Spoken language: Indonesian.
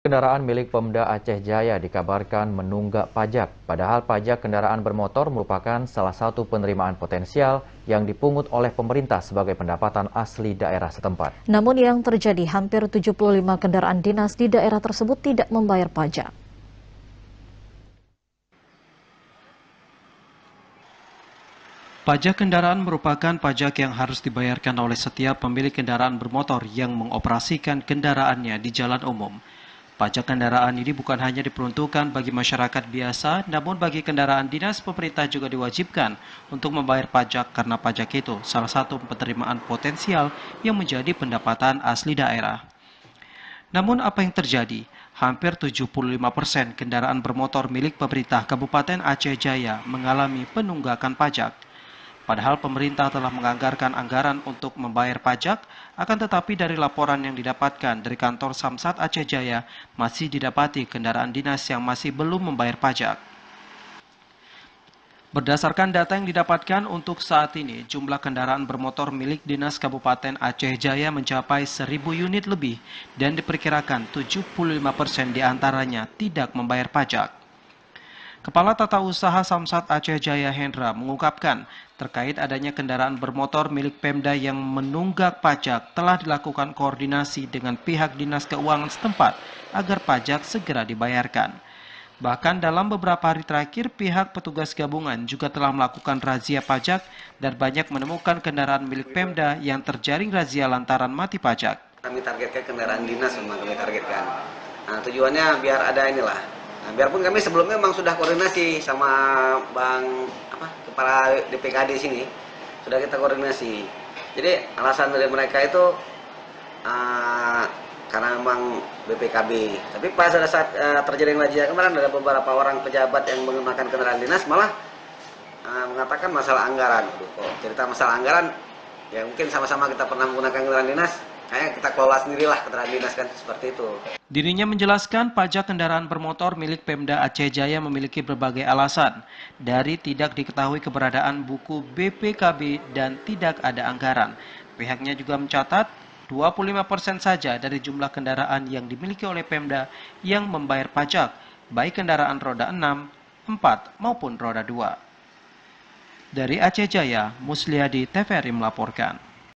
Kendaraan milik Pemda Aceh Jaya dikabarkan menunggak pajak, padahal pajak kendaraan bermotor merupakan salah satu penerimaan potensial yang dipungut oleh pemerintah sebagai pendapatan asli daerah setempat. Namun yang terjadi, hampir 75 kendaraan dinas di daerah tersebut tidak membayar pajak. Pajak kendaraan merupakan pajak yang harus dibayarkan oleh setiap pemilik kendaraan bermotor yang mengoperasikan kendaraannya di jalan umum. Pajak kendaraan ini bukan hanya diperuntukkan bagi masyarakat biasa, namun bagi kendaraan dinas pemerintah juga diwajibkan untuk membayar pajak karena pajak itu salah satu penerimaan potensial yang menjadi pendapatan asli daerah. Namun apa yang terjadi? Hampir 75% kendaraan bermotor milik pemerintah Kabupaten Aceh Jaya mengalami penunggakan pajak. Padahal pemerintah telah menganggarkan anggaran untuk membayar pajak, akan tetapi dari laporan yang didapatkan dari kantor Samsat Aceh Jaya masih didapati kendaraan dinas yang masih belum membayar pajak. Berdasarkan data yang didapatkan untuk saat ini, jumlah kendaraan bermotor milik Dinas Kabupaten Aceh Jaya mencapai 1.000 unit lebih dan diperkirakan 75% diantaranya tidak membayar pajak. Kepala Tata Usaha Samsat Aceh Jaya Hendra mengungkapkan terkait adanya kendaraan bermotor milik Pemda yang menunggak pajak telah dilakukan koordinasi dengan pihak Dinas Keuangan setempat agar pajak segera dibayarkan. Bahkan dalam beberapa hari terakhir pihak petugas gabungan juga telah melakukan razia pajak dan banyak menemukan kendaraan milik Pemda yang terjaring razia lantaran mati pajak. Kami targetkan kendaraan dinas memang kami targetkan. Nah, tujuannya biar ada inilah. Nah, biarpun kami sebelumnya memang sudah koordinasi sama kepala DPKD sini, sudah kita koordinasi. Jadi alasan dari mereka itu karena memang BPKB. Tapi pada saat terjadi razia kemarin ada beberapa orang pejabat yang menggunakan kendaraan dinas malah mengatakan masalah anggaran. Cerita masalah anggaran, ya mungkin sama-sama kita pernah menggunakan kendaraan dinas. Kayaknya kita kelola sendirilah kendaraan dinas kan, seperti itu. Dirinya menjelaskan pajak kendaraan bermotor milik Pemda Aceh Jaya memiliki berbagai alasan, dari tidak diketahui keberadaan buku BPKB dan tidak ada anggaran. Pihaknya juga mencatat 25% saja dari jumlah kendaraan yang dimiliki oleh Pemda yang membayar pajak, baik kendaraan roda 6, 4 maupun roda 2. Dari Aceh Jaya, Musliadi TVRI melaporkan.